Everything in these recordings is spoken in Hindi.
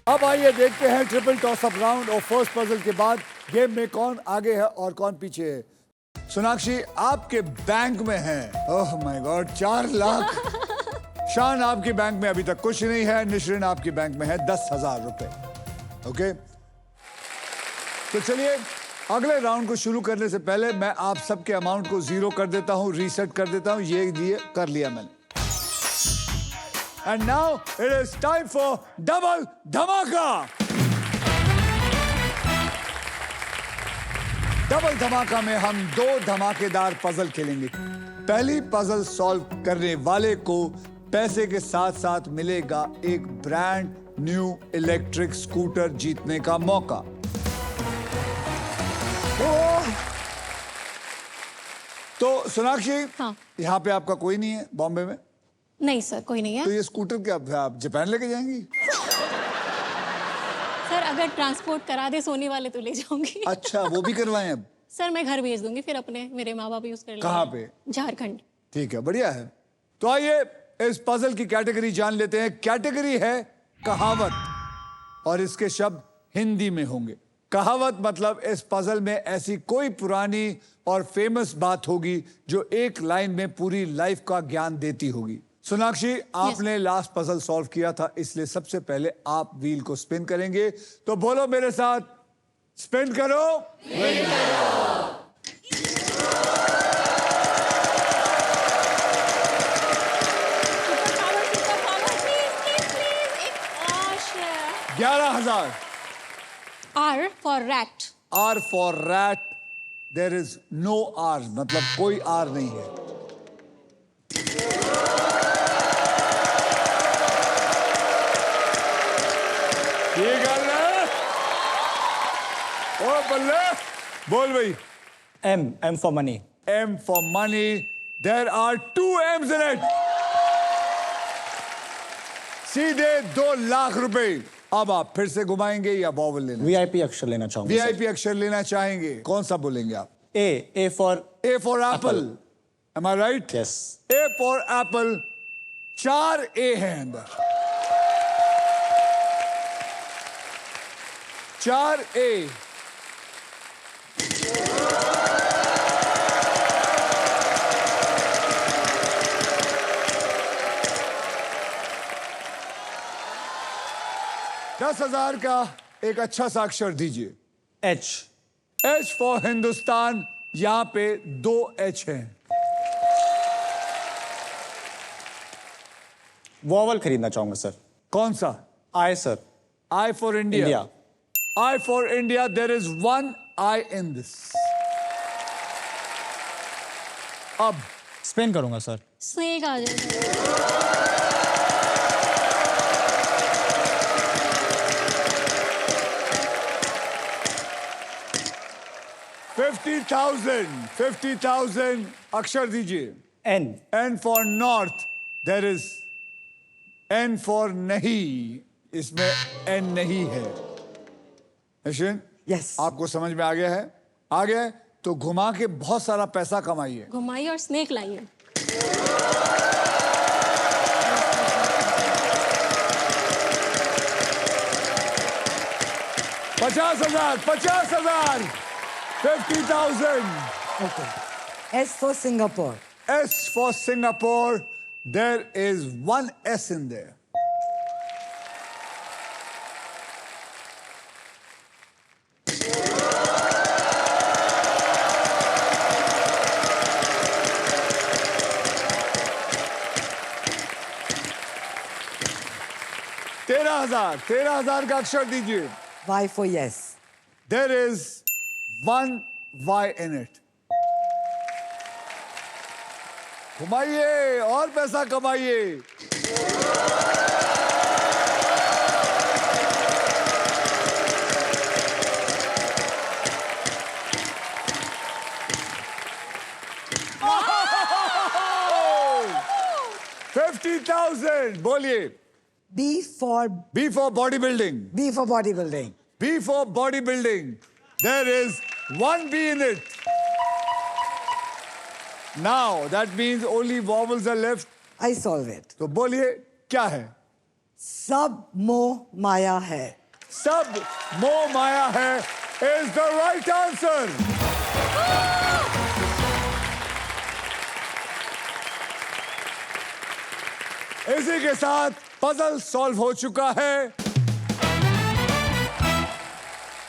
अब आइए देखते हैं ट्रिपल टॉस अप राउंड और फर्स्ट पजल के बाद गेम में कौन आगे है और कौन पीछे है। सोनाक्षी आपके बैंक में है, ओह माय गॉड, 4 लाख। शान आपके बैंक में अभी तक कुछ नहीं है। निशरिन आपके बैंक में है 10,000 रुपए। ओके, तो चलिए अगले राउंड को शुरू करने से पहले मैं आप सबके अमाउंट को 0 कर देता हूं, रीसेट कर देता हूं। ये दिए कर लिया मैंने। And now it is time for double धमाका। डबल धमाका में हम 2 धमाकेदार पजल खेलेंगे। पहली पजल सॉल्व करने वाले को पैसे के साथ साथ मिलेगा एक ब्रांड न्यू इलेक्ट्रिक स्कूटर जीतने का मौका। तो सोनाक्षी, हाँ। यहाँ पे आपका कोई नहीं है बॉम्बे में? नहीं सर, कोई नहीं है। तो ये स्कूटर क्या आप जापान लेके जाएंगी? सर अगर ट्रांसपोर्ट करा दे सोनी वाले तो ले जाऊंगी। अच्छा, वो भी करवाएं अब? सर मैं घर भेज दूंगी फिर अपने, मेरे माँ बाप यूज कर लेंगे। कहाँ पे? झारखंड। ठीक है, बढ़िया है। तो आइए इस पजल की कैटेगरी जान लेते हैं। कैटेगरी है कहावत और इसके शब्द हिंदी में होंगे। कहावत मतलब इस पजल में ऐसी कोई पुरानी और फेमस बात होगी जो एक लाइन में पूरी लाइफ का ज्ञान देती होगी। सोनाक्षी, आपने लास्ट पजल सॉल्व किया था, इसलिए सबसे पहले आप व्हील को स्पिन करेंगे। तो बोलो मेरे साथ, स्पिन करो। एक और share. 11,000। R for rat। R for rat, there is no R, मतलब कोई R नहीं है। ये गल है। ओ बल्ले, बोल भाई। M for money. M for money, there are 2 M's in it। सीधे 2 लाख रुपए। अब आप फिर से घुमाएंगे या वॉवल लेना? VIP अक्षर लेना चाहूंगा। VIP अक्षर लेना चाहेंगे। कौन सा बोलेंगे आप? A for A for apple। Am I right? yes. A for apple। 4 A हैं अंदर। 4 A। $10,000 का एक अच्छा सा अक्षर दीजिए। H H for हिंदुस्तान, यहां पे 2 H हैं। वॉवल खरीदना चाहूंगा सर। कौन सा? I sir. I for India। India। I for India, there is 1 I in this। अब स्पेन करूंगा सर। स्नेक आ जाएगा। 50,000 अक्षर दीजिए। N N for north, there is N for नहीं, इसमें N नहीं है। निशिन, Yes. आपको समझ में आ गया है? आ गया है तो घुमा के बहुत सारा पैसा कमाइए। घुमाइए और स्नेक लाइए। 50,000, 50,000, 50,000। Okay. S for Singapore. S for Singapore, there is 1 S in there। तेरह हजार का अक्षर दीजिए। Y for yes. There is 1 Y in it। घुमाइए और पैसा कमाइए। $50,000। बोलिए। B for B for bodybuilding। B for bodybuilding. B for bodybuilding, there is 1 B in it। Now that means only vowels are left। I solve it. तो बोलिए क्या है? सब मोह माया है. सब मोह माया है is the right answer. इसी के साथ पजल सॉल्व हो चुका है.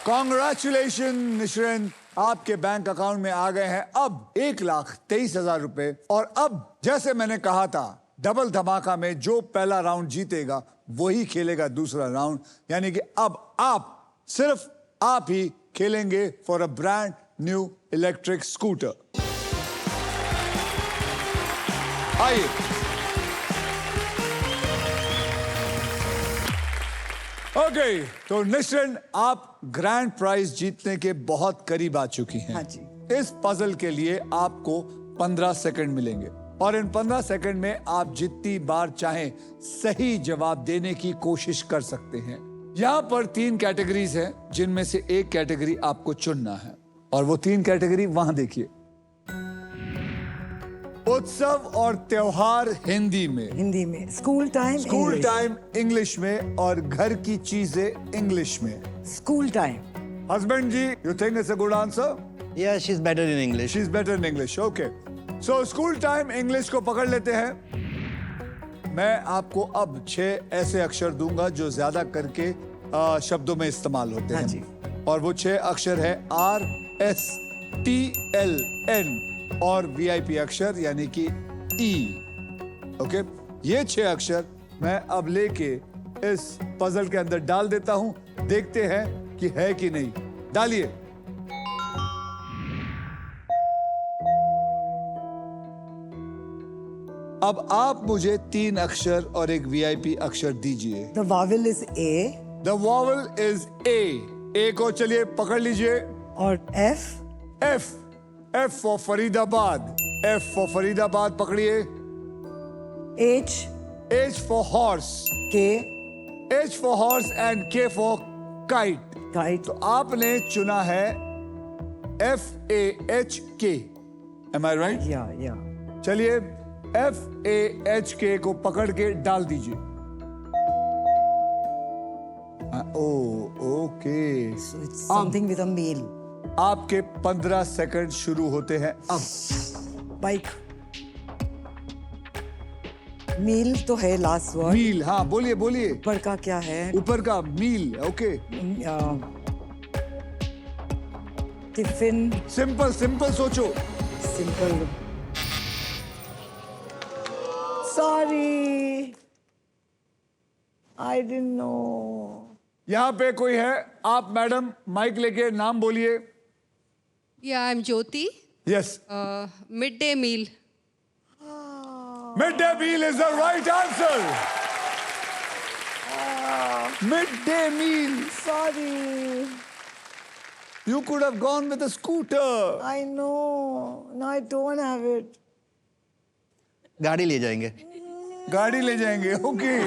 कॉन्ग्रेचुलेशन निश्रिन, आपके बैंक अकाउंट में आ गए हैं अब 1,23,000 रुपए. और अब जैसे मैंने कहा था, डबल धमाका में जो पहला राउंड जीतेगा वही खेलेगा दूसरा राउंड. यानी कि अब आप, सिर्फ आप ही खेलेंगे for a brand new electric scooter. आइए. ओके, तो निश्रिन, आप ग्रैंड प्राइज जीतने के बहुत करीब आ चुकी हैं. हाँ जी. इस पजल के लिए आपको 15 सेकंड मिलेंगे और इन 15 सेकंड में आप जितनी बार चाहें सही जवाब देने की कोशिश कर सकते हैं. यहाँ पर 3 कैटेगरीज हैं जिनमें से एक कैटेगरी आपको चुनना है और वो 3 कैटेगरी वहां देखिए. उत्सव और त्योहार हिंदी में, हिंदी में. School time. School time English में और घर की चीजें इंग्लिश में. School time. Husband ji, you think it's a good answer? Yeah, she's better in English. She is better in English. Okay, so school time English को पकड़ लेते हैं. मैं आपको अब 6 ऐसे अक्षर दूंगा जो ज्यादा करके शब्दों में इस्तेमाल होते हाँ हैं. जी. और वो 6 अक्षर है RSTLN और VIP अक्षर यानी कि E. ओके, ये 6 अक्षर मैं अब लेके इस पजल के अंदर डाल देता हूं. देखते हैं कि है कि नहीं. डालिए. अब आप मुझे 3 अक्षर और एक VIP अक्षर दीजिए. The vowel is A. The vowel is A. A को चलिए पकड़ लीजिए. और F. F. F for Faridabad. F for Faridabad पकड़िए. H. H for horse. K. H for horse and K for kite. Kite. तो आपने चुना है FAHK. Am I right? Yeah. चलिए FAHK को पकड़ के डाल दीजिए. Okay. So it's something with a meal. आपके 15 सेकंड शुरू होते हैं अब. Bike. मील तो है लास्ट वर्ड. मील. हाँ, बोलिए बोलिए. ऊपर का क्या है? ऊपर का meal. Okay, tiffin. Simple simple सोचो. Simple. Sorry, I didn't know. यहाँ पे कोई है? आप मैडम माइक लेके नाम बोलिए. Yeah, I'm Jyoti. Yes. Midday meal. Midday meal is the right answer. Midday meal. Sorry, you could have gone with a scooter. I know. No, I don't have it. गाड़ी ले जाएंगे. गाड़ी ले जाएंगे. ओके.